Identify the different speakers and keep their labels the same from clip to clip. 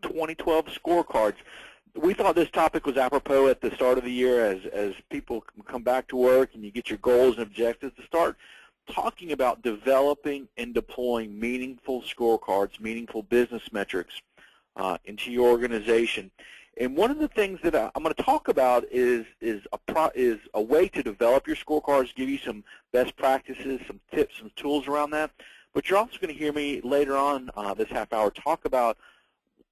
Speaker 1: 2012 scorecards. We thought this topic was apropos at the start of the year as people come back to work and you get your goals and objectives to start talking about developing and deploying meaningful scorecards, meaningful business metrics into your organization. And one of the things that I'm going to talk about is a way to develop your scorecards, give you some best practices, some tips, some tools around that. But you're also going to hear me later on this half hour talk about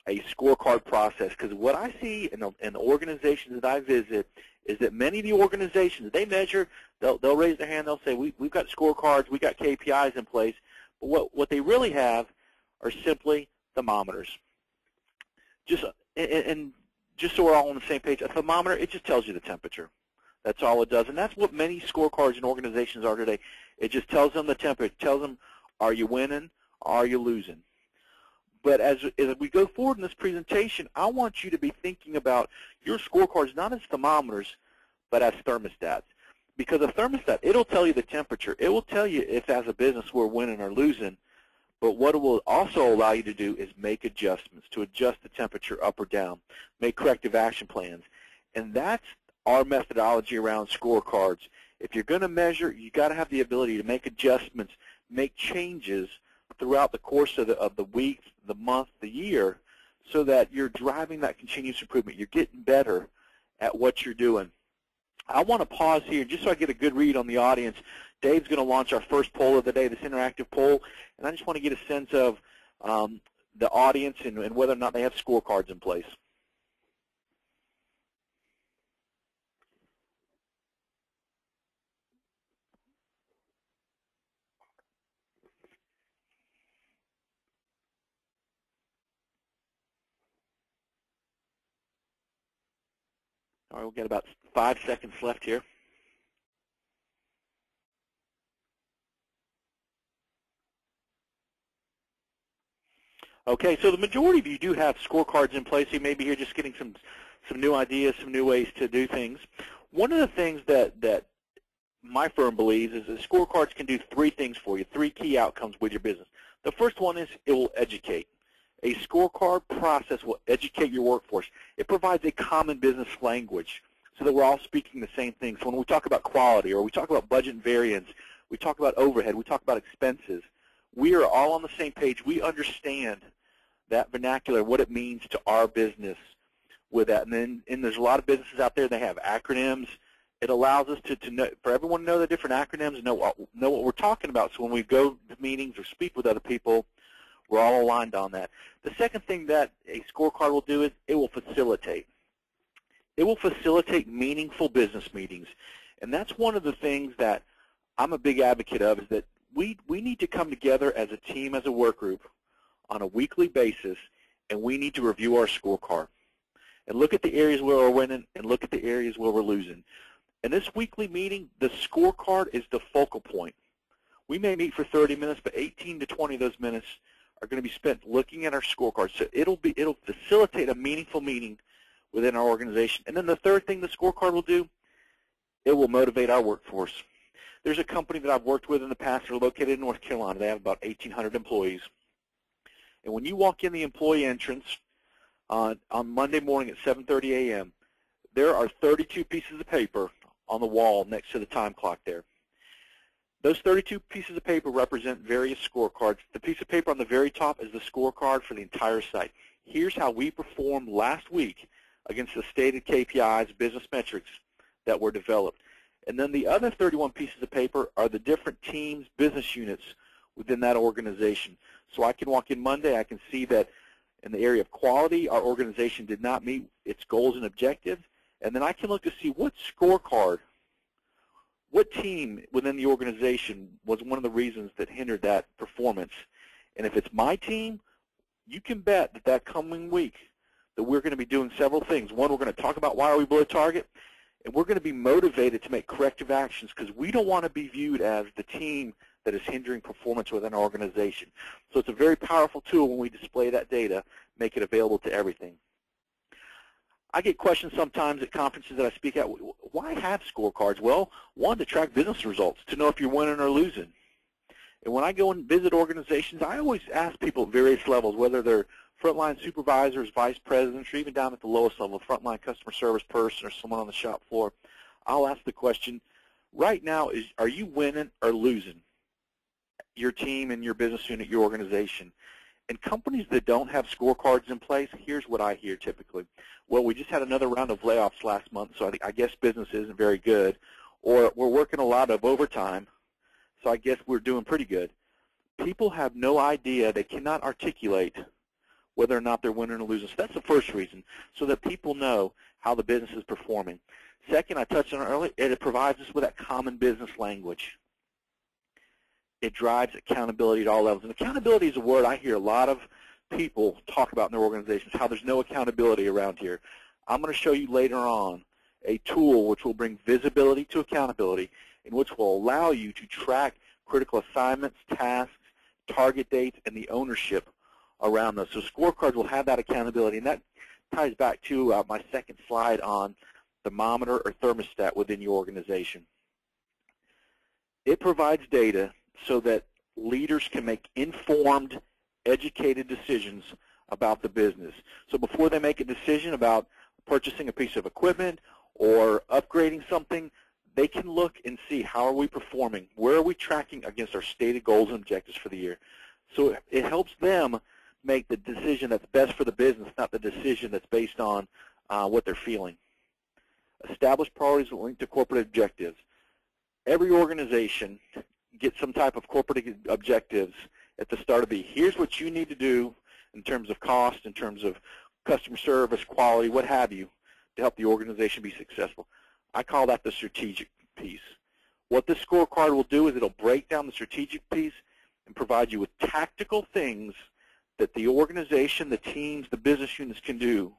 Speaker 1: a scorecard process, because what I see in the organizations that I visit is that many of the organizations, they measure, they'll raise their hand, they'll say, we've got scorecards, we've got KPIs in place, but what they really have are simply thermometers. Just so we're all on the same page, a thermometer, it just tells you the temperature. That's all it does, and that's what many scorecards and organizations are today. It just tells them the temperature. It tells them, are you winning, are you losing? But as we go forward in this presentation, I want you to be thinking about your scorecards not as thermometers, but as thermostats. Because a thermostat, it'll tell you the temperature. It will tell you if as a business we're winning or losing. But what it will also allow you to do is make adjustments, to adjust the temperature up or down, make corrective action plans. And that's our methodology around scorecards. If you're going to measure, you've got to have the ability to make adjustments, make changes throughout the course of the week, the month, the year, so that you're driving that continuous improvement. You're getting better at what you're doing. I want to pause here just so I get a good read on the audience. Dave's going to launch our first poll of the day, this interactive poll, and I just want to get a sense of the audience and whether or not they have scorecards in place. All right, we'll get about 5 seconds left here. Okay, so the majority of you do have scorecards in place. You may be here just getting some new ideas, some new ways to do things. One of the things that my firm believes is that scorecards can do 3 things for you, 3 key outcomes with your business. The first one is it will educate. A scorecard process will educate your workforce. It provides a common business language so that we're all speaking the same thing. So when we talk about quality or we talk about budget and variance, we talk about overhead, we talk about expenses, we are all on the same page. We understand that vernacular, what it means to our business with that. And there's a lot of businesses out there that have acronyms. It allows us to know, for everyone to know the different acronyms and know what we're talking about. So when we go to meetings or speak with other people, we're all aligned on that. The second thing that a scorecard will do is it will facilitate. It will facilitate meaningful business meetings. And that's one of the things that I'm a big advocate of, is that we need to come together as a team, as a work group, on a weekly basis, and we need to review our scorecard and look at the areas where we're winning and look at the areas where we're losing. In this weekly meeting, the scorecard is the focal point. We may meet for 30 minutes, but 18 to 20 of those minutes are going to be spent looking at our scorecard. So it'll facilitate a meaningful meeting within our organization. And then the third thing the scorecard will do, it will motivate our workforce. There's a company that I've worked with in the past. They're located in North Carolina. They have about 1,800 employees. And when you walk in the employee entrance on Monday morning at 7:30 a.m., there are 32 pieces of paper on the wall next to the time clock there. Those 32 pieces of paper represent various scorecards. The piece of paper on the very top is the scorecard for the entire site. Here's how we performed last week against the stated KPIs, business metrics that were developed. And then the other 31 pieces of paper are the different teams, business units within that organization. So I can walk in Monday, I can see that in the area of quality, our organization did not meet its goals and objectives. And then I can look to see what scorecard, what team within the organization was one of the reasons that hindered that performance. And if it's my team, you can bet that that coming week that we're going to be doing several things. One, we're going to talk about why are we below target, and we're going to be motivated to make corrective actions because we don't want to be viewed as the team that is hindering performance within our organization. So it's a very powerful tool when we display that data, make it available to everything. I get questions sometimes at conferences that I speak at, why have scorecards? Well, one, to track business results, to know if you're winning or losing. And when I go and visit organizations, I always ask people at various levels, whether they're frontline supervisors, vice presidents, or even down at the lowest level, frontline customer service person or someone on the shop floor, I'll ask the question, right now, are you winning or losing? Your team and your business unit, your organization. And companies that don't have scorecards in place, here's what I hear typically. Well, we just had another round of layoffs last month, so I guess business isn't very good. Or we're working a lot of overtime, so I guess we're doing pretty good. People have no idea, they cannot articulate whether or not they're winning or losing. So that's the first reason, so that people know how the business is performing. Second, I touched on it earlier, it provides us with that common business language. It drives accountability at all levels. And accountability is a word I hear a lot of people talk about in their organizations, how there's no accountability around here. I'm going to show you later on a tool which will bring visibility to accountability and which will allow you to track critical assignments, tasks, target dates, and the ownership around those. So scorecards will have that accountability, and that ties back to my second slide on thermometer or thermostat within your organization. It provides data so that leaders can make informed, educated decisions about the business. So before they make a decision about purchasing a piece of equipment or upgrading something, they can look and see how are we performing, where are we tracking against our stated goals and objectives for the year. So it helps them make the decision that's best for the business, not the decision that's based on what they're feeling. Establish priorities linked to corporate objectives. Every organization gets some type of corporate objectives at the start of the year. Here's what you need to do in terms of cost, in terms of customer service, quality, what have you, to help the organization be successful. I call that the strategic piece. What this scorecard will do is it'll break down the strategic piece and provide you with tactical things that the organization, the teams, the business units can do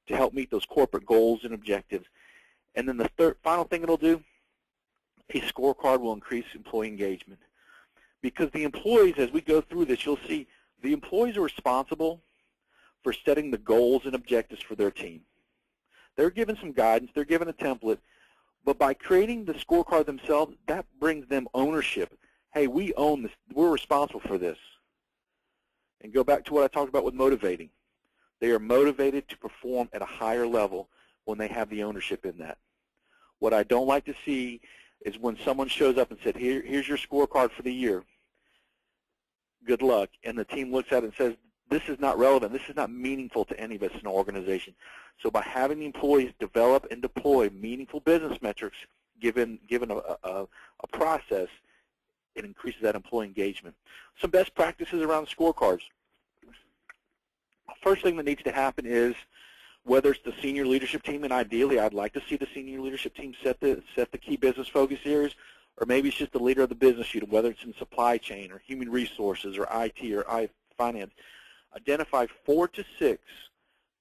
Speaker 1: to help meet those corporate goals and objectives. And then the final thing it'll do, a scorecard will increase employee engagement. Because the employees, as we go through this, you'll see the employees are responsible for setting the goals and objectives for their team. They're given some guidance, they're given a template, but by creating the scorecard themselves, that brings them ownership. Hey, we own this, we're responsible for this. And go back to what I talked about with motivating. They are motivated to perform at a higher level when they have the ownership in that. What I don't like to see is when someone shows up and said, here's your scorecard for the year, good luck, and the team looks at it and says, this is not relevant, this is not meaningful to any of us in our organization. So by having the employees develop and deploy meaningful business metrics, given a process, it increases that employee engagement. Some best practices around the scorecards. First thing that needs to happen is, whether it's the senior leadership team, and ideally I'd like to see the senior leadership team set the key business focus areas, or maybe it's just the leader of the business unit, whether it's in supply chain or human resources or IT or finance. Identify 4 to 6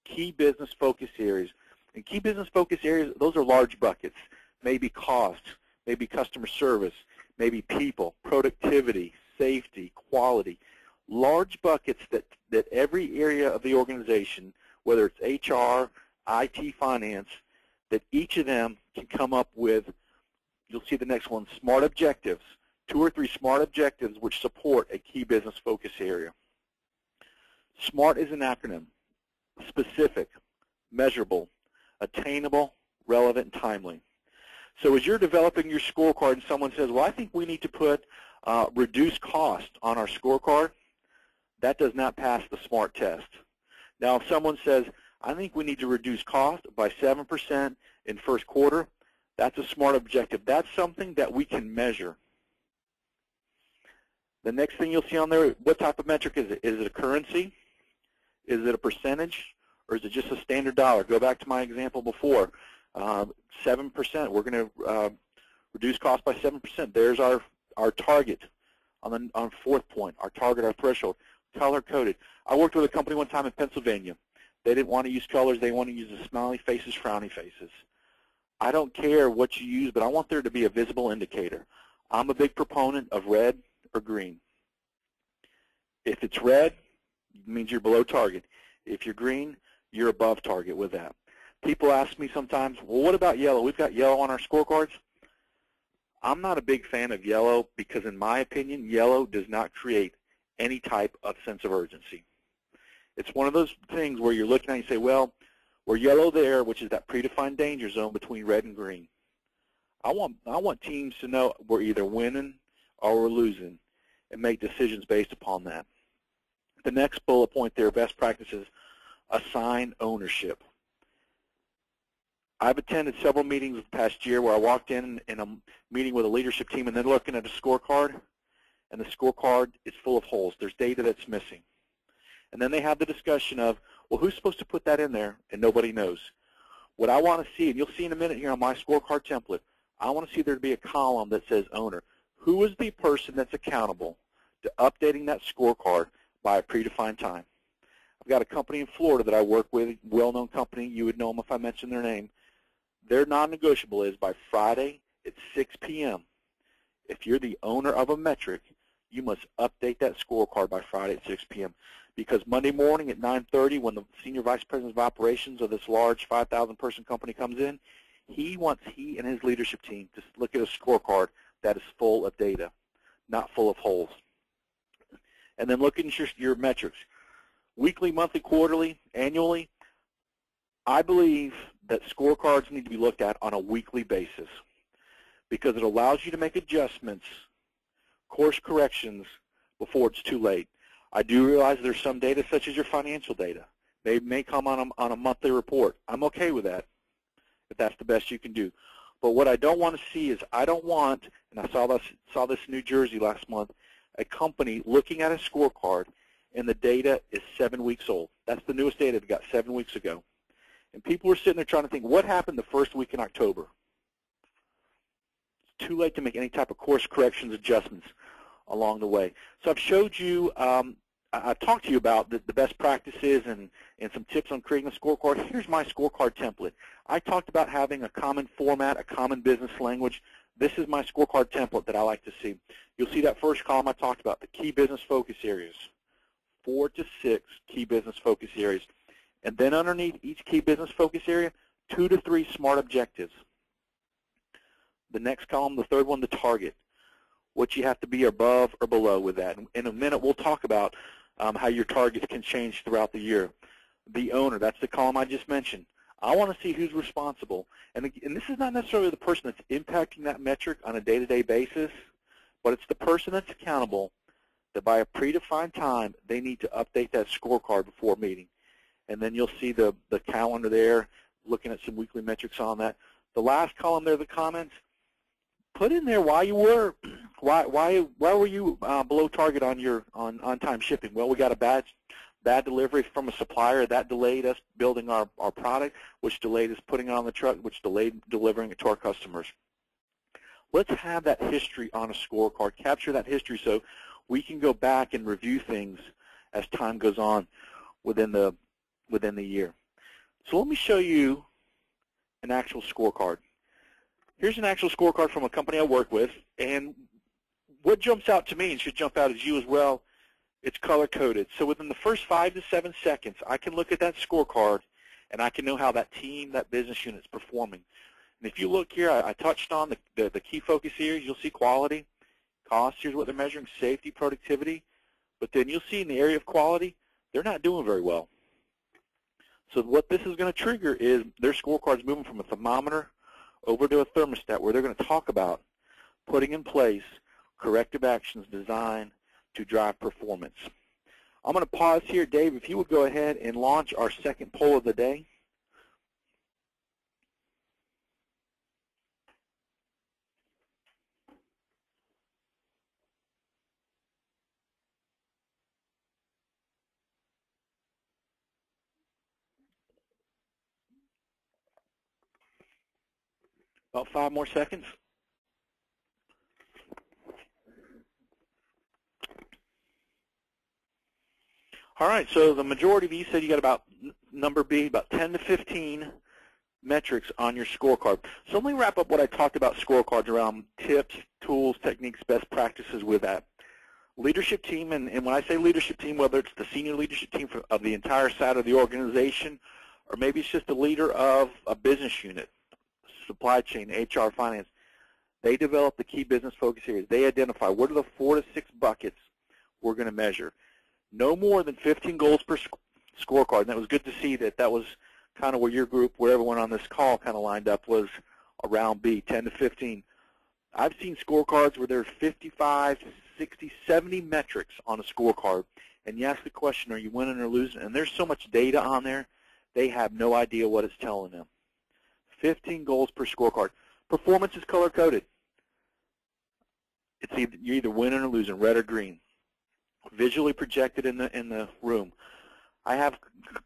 Speaker 1: key business focus areas. And key business focus areas, those are large buckets. Maybe cost, maybe customer service, maybe people, productivity, safety, quality. Large buckets that every area of the organization, whether it's HR, IT, finance, that each of them can come up with, you'll see the next one, smart objectives, 2 or 3 smart objectives which support a key business focus area. SMART is an acronym: specific, measurable, attainable, relevant, and timely. So as you're developing your scorecard and someone says, well, I think we need to put reduce cost on our scorecard, that does not pass the SMART test. Now, if someone says, I think we need to reduce cost by 7% in first quarter, that's a SMART objective. That's something that we can measure. The next thing you'll see on there, what type of metric is it? Is it a currency? Is it a percentage? Or is it just a standard dollar? Go back to my example before. 7%, we're going to reduce cost by 7%. There's our target on fourth point, our target, our threshold, color-coded. I worked with a company one time in Pennsylvania. They didn't want to use colors. They want to use the smiley faces, frowny faces. I don't care what you use, but I want there to be a visible indicator. I'm a big proponent of red or green. If it's red, it means you're below target. If you're green, you're above target with that. People ask me sometimes, well, what about yellow? We've got yellow on our scorecards. I'm not a big fan of yellow because, in my opinion, yellow does not create any type of sense of urgency. It's one of those things where you're looking at it and you say, well, we're yellow there, which is that predefined danger zone between red and green. I want teams to know we're either winning or we're losing and make decisions based upon that. The next bullet point there, best practices, assign ownership. I've attended several meetings the past year where I walked in a meeting with a leadership team and they're looking at a scorecard, and the scorecard is full of holes. There's data that's missing. And then they have the discussion of, well, who's supposed to put that in there? And nobody knows. What I want to see, and you'll see in a minute here on my scorecard template, I want to see there to be a column that says owner. Who is the person that's accountable to updating that scorecard by a predefined time? I've got a company in Florida that I work with, well-known company. You would know them if I mentioned their name. Their non-negotiable is by Friday at 6 p.m. If you're the owner of a metric, you must update that scorecard by Friday at 6 p.m. Because Monday morning at 9:30, when the Senior Vice President of Operations of this large 5,000-person company comes in, he and his leadership team to look at a scorecard that is full of data, not full of holes. And then look at your metrics. Weekly, monthly, quarterly, annually, I believe that scorecards need to be looked at on a weekly basis because it allows you to make adjustments, course corrections, before it's too late. I do realize there's some data, such as your financial data. They may come on a monthly report. I'm okay with that if that's the best you can do. But what I don't want to see is I don't want, and I saw this in New Jersey last month, a company looking at a scorecard and the data is 7 weeks old. That's the newest data they got 7 weeks ago. And people are sitting there trying to think, what happened the first week in October? It's too late to make any type of course corrections, adjustments along the way. So I've showed you, I've talked to you about the best practices and some tips on creating a scorecard. Here's my scorecard template. I talked about having a common format, a common business language. This is my scorecard template that I like to see. You'll see that first column I talked about, the key business focus areas, 4 to 6 key business focus areas. And then underneath each key business focus area, 2 to 3 SMART objectives. The next column, the third one, the target, what you have to be above or below with that. In a minute, we'll talk about how your targets can change throughout the year. The owner, that's the column I just mentioned. I want to see who's responsible. And this is not necessarily the person that's impacting that metric on a day-to-day basis, but it's the person that's accountable that by a predefined time, they need to update that scorecard before a meeting. And then you'll see the calendar there, looking at some weekly metrics on that. The last column there, the comments, put in there why you were, why were you below target on your on-time shipping? Well, we got a bad delivery from a supplier that delayed us building our product, which delayed us putting it on the truck, which delayed delivering it to our customers. Let's have that history on a scorecard, capture that history so we can go back and review things as time goes on within the year. So let me show you an actual scorecard. Here's an actual scorecard from a company I work with, and what jumps out to me and should jump out at you as well, it's color-coded. So within the first 5 to 7 seconds, I can look at that scorecard and I can know how that team, that business unit is performing. And if you look here, I touched on the key focus areas. You'll see quality, cost, here's what they're measuring, safety, productivity. But then you'll see in the area of quality, they're not doing very well. So what this is going to trigger is their scorecards moving from a thermometer over to a thermostat where they're going to talk about putting in place corrective actions designed to drive performance. I'm going to pause here. Dave, if you would go ahead and launch our second poll of the day. About 5 more seconds. All right, so the majority of you said you got about, number B, about 10 to 15 metrics on your scorecard. So let me wrap up what I talked about scorecards around tips, tools, techniques, best practices with that. Leadership team, and when I say leadership team, whether it's the senior leadership team of the entire side of the organization, or maybe it's just the leader of a business unit, supply chain, HR, finance, they develop the key business focus areas. They identify what are the 4 to 6 buckets we're going to measure. No more than 15 goals per scorecard. And it was good to see that that was kind of where your group, where everyone on this call kind of lined up, was around B, 10 to 15. I've seen scorecards where there's 55, 60, 70 metrics on a scorecard, and you ask the question, are you winning or losing? And there's so much data on there, they have no idea what it's telling them. 15 goals per scorecard. Performance is color-coded. It's either, you're either winning or losing, red or green. Visually projected in the room. I have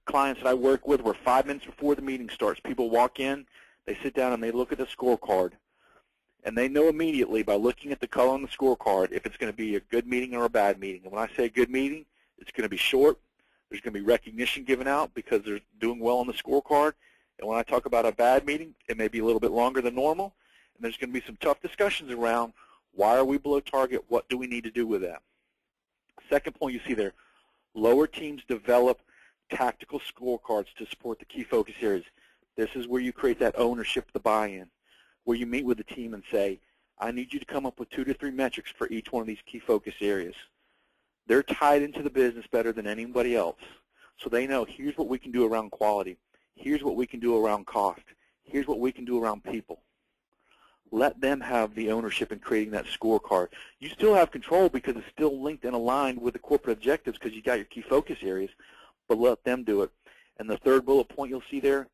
Speaker 1: clients that I work with where 5 minutes before the meeting starts, people walk in, they sit down and they look at the scorecard, and they know immediately by looking at the color on the scorecard if it's going to be a good meeting or a bad meeting. And when I say a good meeting, it's going to be short. There's going to be recognition given out because they're doing well on the scorecard. And when I talk about a bad meeting, it may be a little bit longer than normal. And there's going to be some tough discussions around why are we below target, what do we need to do with that. Second point you see there, lower teams develop tactical scorecards to support the key focus areas. This is where you create that ownership, the buy-in, where you meet with the team and say, I need you to come up with 2 to 3 metrics for each one of these key focus areas. They're tied into the business better than anybody else. So they know, here's what we can do around quality. Here's what we can do around cost. Here's what we can do around people. Let them have the ownership in creating that scorecard. You still have control because it's still linked and aligned with the corporate objectives because you got your key focus areas, but let them do it. And the third bullet point you'll see there,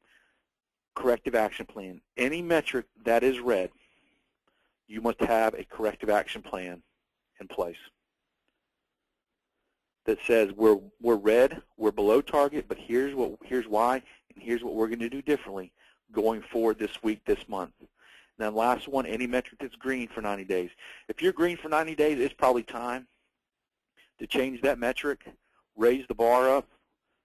Speaker 1: corrective action plan. Any metric that is red, you must have a corrective action plan in place that says we're red, we're below target, but here's why, and here's what we're going to do differently going forward this week, this month. And then last one, any metric that's green for 90 days. If you're green for 90 days, it's probably time to change that metric, raise the bar up,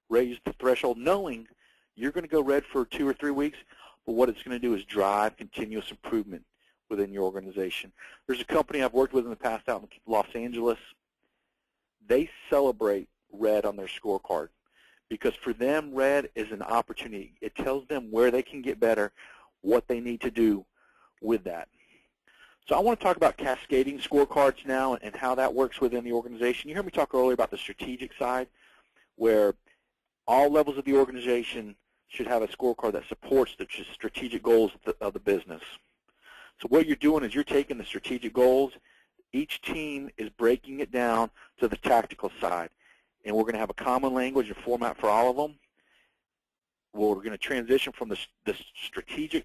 Speaker 1: raise the threshold, knowing you're going to go red for 2 or 3 weeks, but what it's going to do is drive continuous improvement within your organization. There's a company I've worked with in the past out in Los Angeles. They celebrate red on their scorecard because for them, red is an opportunity. It tells them where they can get better, what they need to do with that. So I want to talk about cascading scorecards now and how that works within the organization. You heard me talk earlier about the strategic side, where all levels of the organization should have a scorecard that supports the strategic goals of the business. So what you're doing is you're taking the strategic goals, each team is breaking it down to the tactical side, and we're going to have a common language and format for all of them. We're going to transition from the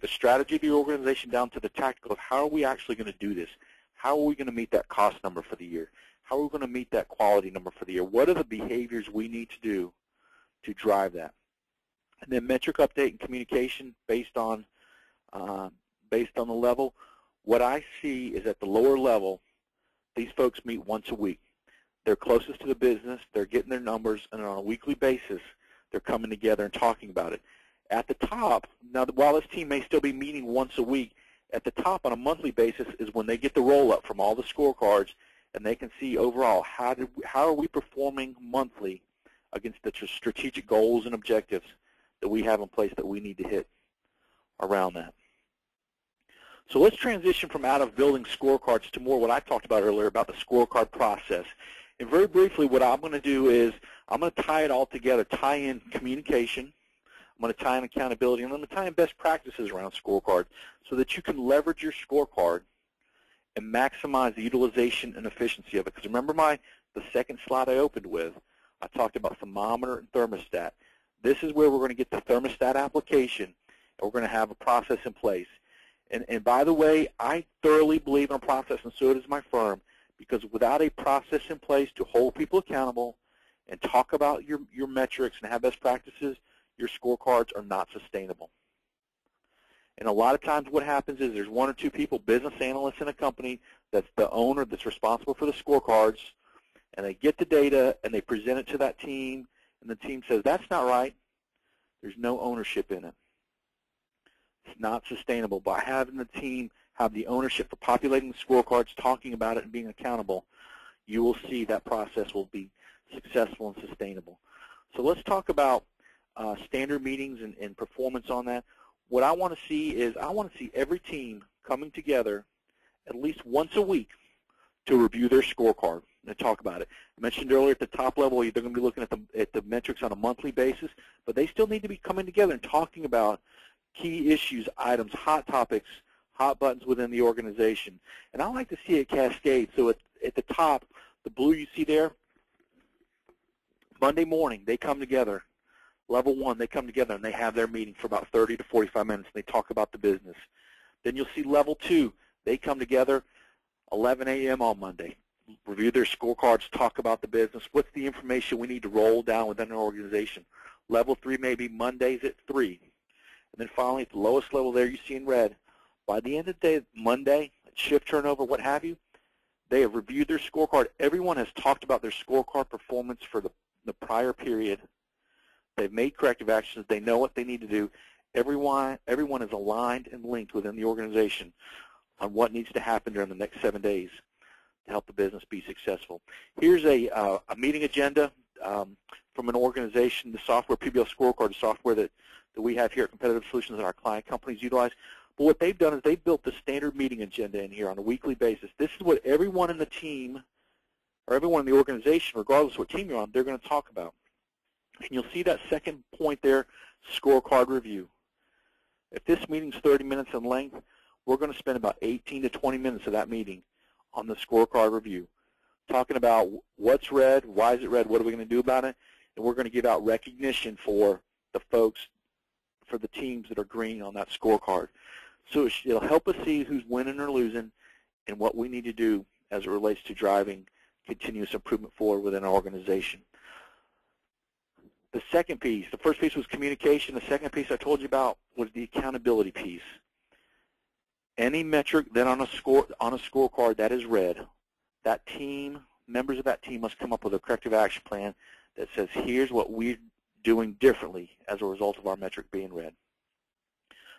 Speaker 1: strategy of the organization down to the tactical. How are we actually going to do this? How are we going to meet that cost number for the year? How are we going to meet that quality number for the year? What are the behaviors we need to do to drive that? And then metric update and communication based on the level. What I see is at the lower level, these folks meet once a week. They're closest to the business. They're getting their numbers, and on a weekly basis, they're coming together and talking about it. At the top, now while this team may still be meeting once a week, at the top on a monthly basis is when they get the roll-up from all the scorecards, and they can see overall how are we performing monthly against the strategic goals and objectives that we have in place that we need to hit around that. So let's transition from out of building scorecards to more what I talked about earlier about the scorecard process. And very briefly, what I'm going to do is I'm going to tie it all together, tie in communication, I'm going to tie in accountability, and I'm going to tie in best practices around scorecard so that you can leverage your scorecard and maximize the utilization and efficiency of it. Because remember the second slide I opened with, I talked about thermometer and thermostat. This is where we're going to get the thermostat application, and we're going to have a process in place. And by the way, I thoroughly believe in a process, and so does my firm, because without a process in place to hold people accountable and talk about your metrics and have best practices, your scorecards are not sustainable. And a lot of times what happens is there's 1 or 2 people, business analysts in a company, that's the owner that's responsible for the scorecards, and they get the data and they present it to that team, and the team says, that's not right. There's no ownership in it. It's not sustainable. By having the team have the ownership for populating the scorecards, talking about it, and being accountable, you will see that process will be successful and sustainable. So let's talk about standard meetings and performance on that. What I want to see is I want to see every team coming together at least once a week to review their scorecard. and talk about it. I mentioned earlier at the top level, they're going to be looking at the metrics on a monthly basis, but they still need to be coming together and talking about key issues, items, hot topics, hot buttons within the organization. And I like to see it cascade. So at the top, the blue you see there, Monday morning, they come together. Level 1, they come together and they have their meeting for about 30 to 45 minutes, and they talk about the business. Then you'll see level 2, they come together 11 a.m. on Monday, review their scorecards, talk about the business. What's the information we need to roll down within our organization? Level 3 may be Mondays at 3. And then finally, at the lowest level there you see in red, by the end of the day, Monday, shift turnover, what have you, they have reviewed their scorecard. Everyone has talked about their scorecard performance for the prior period. They've made corrective actions. They know what they need to do. Everyone is aligned and linked within the organization on what needs to happen during the next 7 days to help the business be successful. Here's a meeting agenda from an organization, the software, PBL Scorecard, the software that we have here at Competitive Solutions and our client companies utilize. But what they've done is they've built the standard meeting agenda in here on a weekly basis. This is what everyone in the team or everyone in the organization, regardless of what team you're on, they're going to talk about. And you'll see that second point there, scorecard review. If this meeting's 30 minutes in length, we're going to spend about 18 to 20 minutes of that meeting on the scorecard review, talking about what's red, why is it red, what are we going to do about it, and we're going to give out recognition for the folks, for the teams that are green on that scorecard. So it'll help us see who's winning or losing and what we need to do as it relates to driving continuous improvement forward within our organization. The second piece, the first piece was communication. The second piece I told you about was the accountability piece. Any metric then on a scorecard that is red, that team, members of that team must come up with a corrective action plan that says here's what we're doing differently as a result of our metric being red.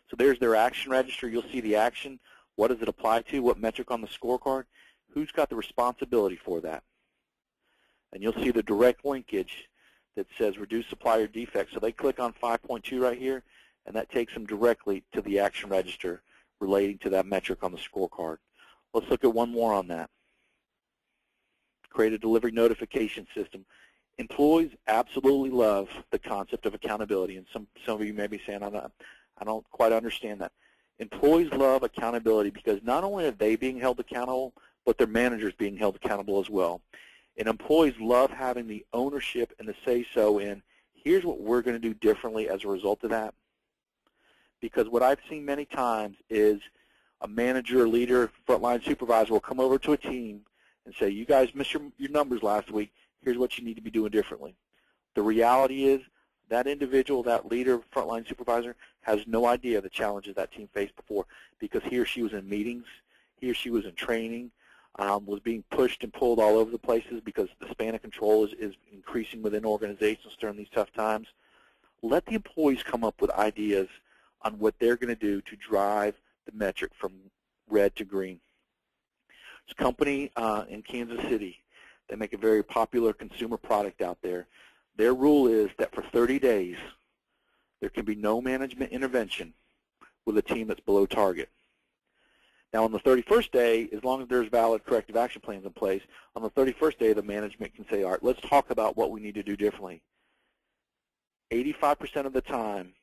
Speaker 1: So there's their action register. You'll see the action. What does it apply to? What metric on the scorecard? Who's got the responsibility for that? And you'll see the direct linkage that says reduce supplier defects. So they click on 5.2 right here, and that takes them directly to the action register relating to that metric on the scorecard. Let's look at one more on that. Create a delivery notification system. Employees absolutely love the concept of accountability, and some of you may be saying, I don't quite understand that. Employees love accountability because not only are they being held accountable, but their managers being held accountable as well. And employees love having the ownership and the say-so in, here's what we're going to do differently as a result of that. Because what I've seen many times is a manager, leader, frontline supervisor will come over to a team and say, you guys missed your numbers last week. Here's what you need to be doing differently. The reality is that individual, that leader, frontline supervisor, has no idea the challenges that team faced before because he or she was in meetings, he or she was in training, was being pushed and pulled all over the places because the span of control is increasing within organizations during these tough times. Let the employees come up with ideas on what they're going to do to drive the metric from red to green. There's a company in Kansas City. They make a very popular consumer product out there. Their rule is that for 30 days, there can be no management intervention with a team that's below target. Now, on the 31st day, as long as there's valid corrective action plans in place, on the 31st day, the management can say, all right, let's talk about what we need to do differently. 85% of the time,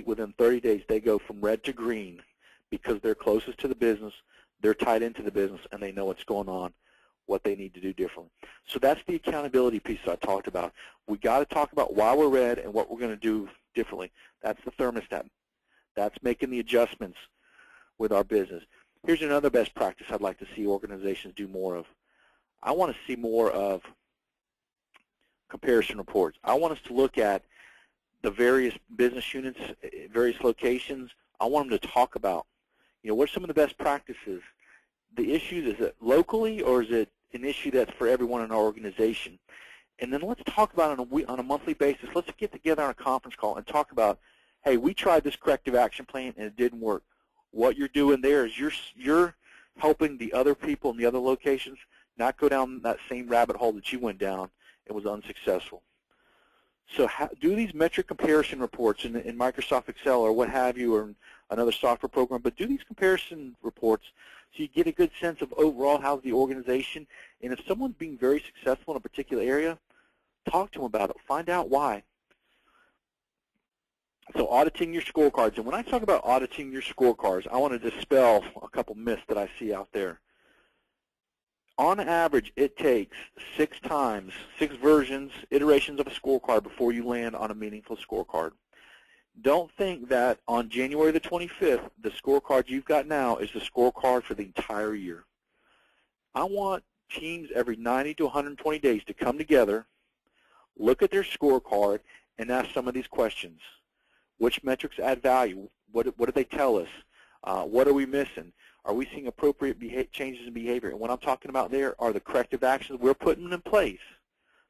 Speaker 1: within 30 days, they go from red to green because they're closest to the business, they're tied into the business, and they know what's going on, what they need to do differently. So that's the accountability piece I talked about. We got to talk about why we're red and what we're going to do differently. That's the thermostat. That's making the adjustments with our business. Here's another best practice I'd like to see organizations do more of. I want to see more of comparison reports. I want us to look at the various business units, various locations. I want them to talk about, what are some of the best practices? The issues, is it locally or is it an issue that's for everyone in our organization? And then let's talk about it on a monthly basis. Let's get together on a conference call and talk about, hey, we tried this corrective action plan and it didn't work. What you're doing there is you're helping the other people in the other locations not go down that same rabbit hole that you went down and was unsuccessful. So do these metric comparison reports in Microsoft Excel or what have you, or another software program, but do these comparison reports so you get a good sense of overall how's the organization. And if someone's being very successful in a particular area, talk to them about it. Find out why. So auditing your scorecards. And when I talk about auditing your scorecards, I want to dispel a couple myths that I see out there. On average, it takes 6 iterations of a scorecard before you land on a meaningful scorecard. Don't think that on January the 25th, the scorecard you've got now is the scorecard for the entire year. I want teams every 90 to 120 days to come together, look at their scorecard, and ask some of these questions. Which metrics add value? What do they tell us? What are we missing? Are we seeing appropriate changes in behavior? And what I'm talking about there are the corrective actions we're putting in place,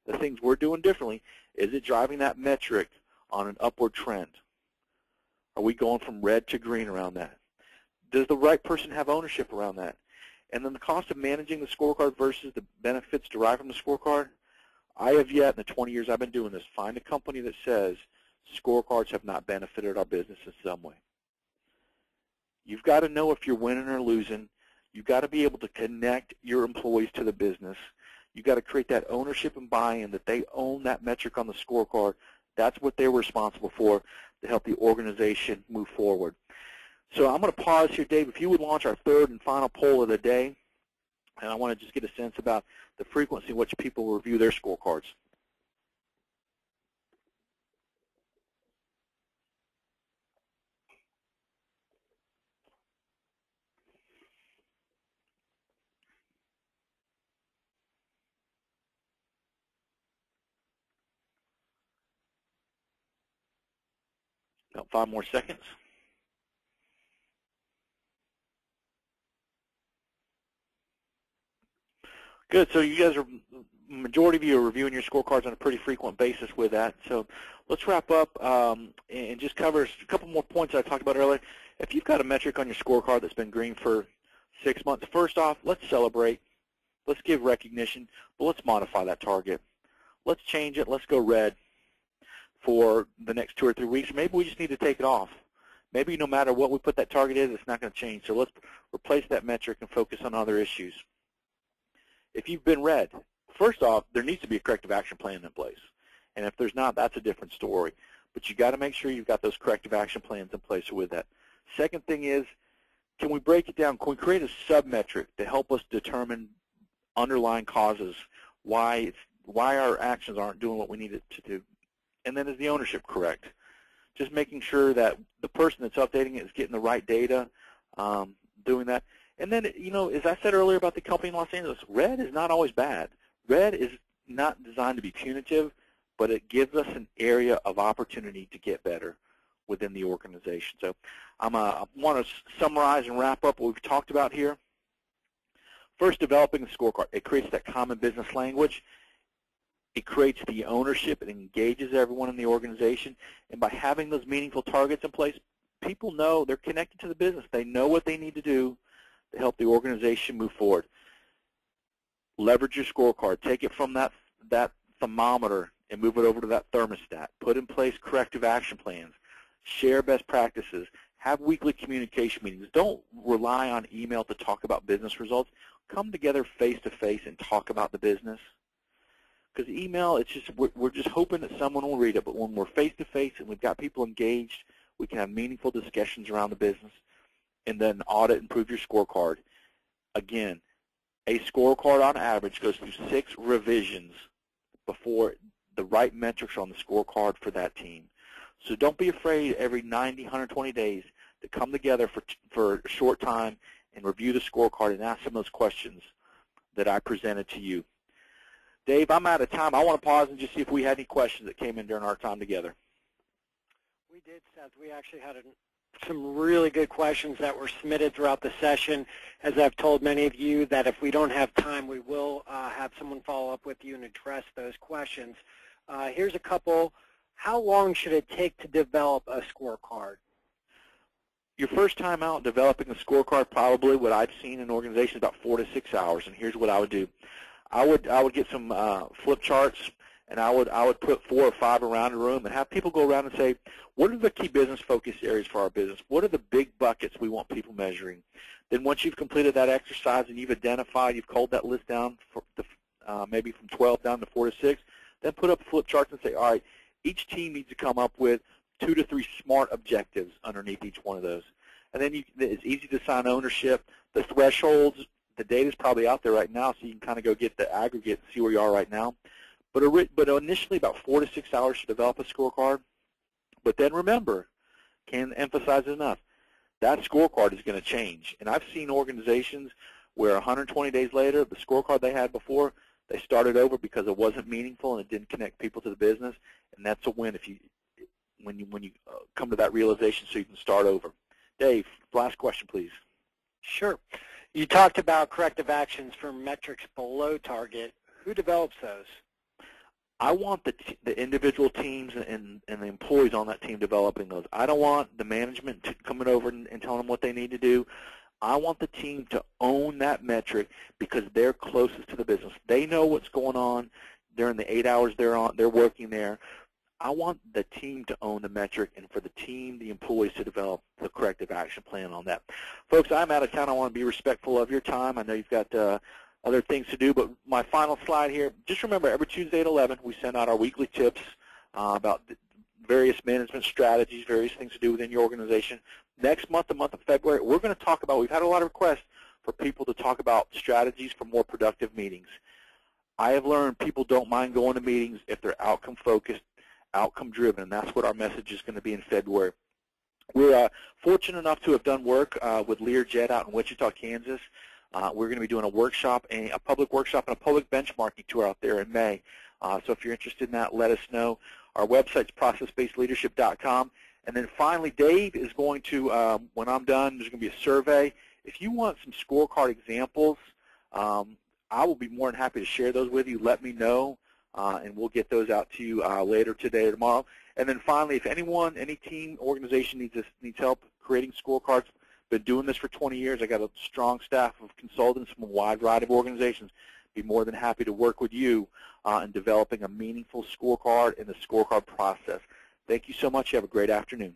Speaker 1: the things we're doing differently. Is it driving that metric on an upward trend? Are we going from red to green around that? Does the right person have ownership around that? And then the cost of managing the scorecard versus the benefits derived from the scorecard. I have yet, in the 20 years I've been doing this, find a company that says scorecards have not benefited our business in some way. You've got to know if you're winning or losing. You've got to be able to connect your employees to the business. You've got to create that ownership and buy-in that they own that metric on the scorecard. That's what they're responsible for to help the organization move forward. So I'm going to pause here, Dave. If you would launch our third and final poll of the day, and I want to just get a sense about the frequency in which people review their scorecards. About 5 more seconds. Good. So you guys are, majority of you are reviewing your scorecards on a pretty frequent basis with that. So let's wrap up and just cover a couple more points I talked about earlier. If you've got a metric on your scorecard that's been green for 6 months, first off, let's celebrate. Let's give recognition, but let's modify that target. Let's change it. Let's go red for the next 2 or 3 weeks. Maybe we just need to take it off. Maybe no matter what we put that target in, it's not going to change. So let's replace that metric and focus on other issues. If you've been red, first off, there needs to be a corrective action plan in place. And if there's not, that's a different story. But you got to make sure you've got those corrective action plans in place with that. Second thing is, can we break it down? Can we create a sub-metric to help us determine underlying causes, why our actions aren't doing what we need it to do? And then is the ownership correct? Just making sure that the person that's updating it is getting the right data, doing that. And then, you know, as I said earlier about the company in Los Angeles, red is not always bad. Red is not designed to be punitive, but it gives us an area of opportunity to get better within the organization. So I want to summarize and wrap up what we've talked about here. First, developing the scorecard. It creates that common business language. It creates the ownership. It engages everyone in the organization. And by having those meaningful targets in place, people know they're connected to the business. They know what they need to do to help the organization move forward. Leverage your scorecard. Take it from that thermometer and move it over to that thermostat. Put in place corrective action plans. Share best practices. Have weekly communication meetings. Don't rely on email to talk about business results. Come together face-to-face and talk about the business. Because email, it's just we're just hoping that someone will read it. But when we're face-to-face and we've got people engaged, we can have meaningful discussions around the business. And then audit and improve your scorecard. Again, a scorecard on average goes through 6 revisions before the right metrics are on the scorecard for that team. So don't be afraid every 90, 120 days to come together for a short time and review the scorecard and ask some of those questions that I presented to you. Dave, I'm out of time. I want to pause and just see if we had any questions that came in during our time together.
Speaker 2: We did, Seth. We actually had some really good questions that were submitted throughout the session. As I've told many of you that if we don't have time, we will have someone follow up with you and address those questions. Here's a couple. How long should it take to develop a scorecard?
Speaker 1: Your first time out developing a scorecard, probably what I've seen in organizations, about 4 to 6 hours. And here's what I would do. I would get some flip charts, and I would put 4 or 5 around the room and have people go around and say, what are the key business focus areas for our business? What are the big buckets we want people measuring? Then once you've completed that exercise and you've identified, you've culled that list down for maybe from 12 down to 4 to 6, then put up flip charts and say, all right, each team needs to come up with 2 to 3 SMART objectives underneath each one of those. And then it's easy to assign ownership. The thresholds, the data is probably out there right now, so you can kind of go get the aggregate and see where you are right now. But initially about 4 to 6 hours to develop a scorecard. But then remember, can't emphasize it enough, that scorecard is going to change. And I've seen organizations where 120 days later, the scorecard they had before, they started over because it wasn't meaningful and it didn't connect people to the business. And that's a win when you come to that realization, so you can start over. Dave, last question, please.
Speaker 2: Sure. You talked about corrective actions for metrics below target. Who develops those?
Speaker 1: I want the individual teams and the employees on that team developing those. I don't want the management coming over and telling them what they need to do. I want the team to own that metric because they're closest to the business. They know what's going on during the 8 hours they're working there. I want the team to own the metric and for the team, the employees, to develop the corrective action plan on that. Folks, I'm out of town. I want to be respectful of your time. I know you've got other things to do, but my final slide here, just remember every Tuesday at 11 we send out our weekly tips about various management strategies, various things to do within your organization. Next month, the month of February, we're going to talk about, we've had a lot of requests for people to talk about strategies for more productive meetings. I have learned people don't mind going to meetings if they're outcome focused, outcome driven, and that's what our message is going to be in February. We're fortunate enough to have done work with Learjet out in Wichita, Kansas. We're going to be doing a workshop, a public workshop and a public benchmarking tour out there in May. So if you're interested in that, let us know. Our website's processbasedleadership.com. And then finally, Dave is going to, when I'm done, there's going to be a survey. If you want some scorecard examples, I will be more than happy to share those with you. Let me know, and we'll get those out to you later today or tomorrow. And then finally, if anyone, any team, organization needs help creating scorecards, been doing this for 20 years. I got a strong staff of consultants from a wide variety of organizations. Be more than happy to work with you in developing a meaningful scorecard in the scorecard process. Thank you so much. You have a great afternoon.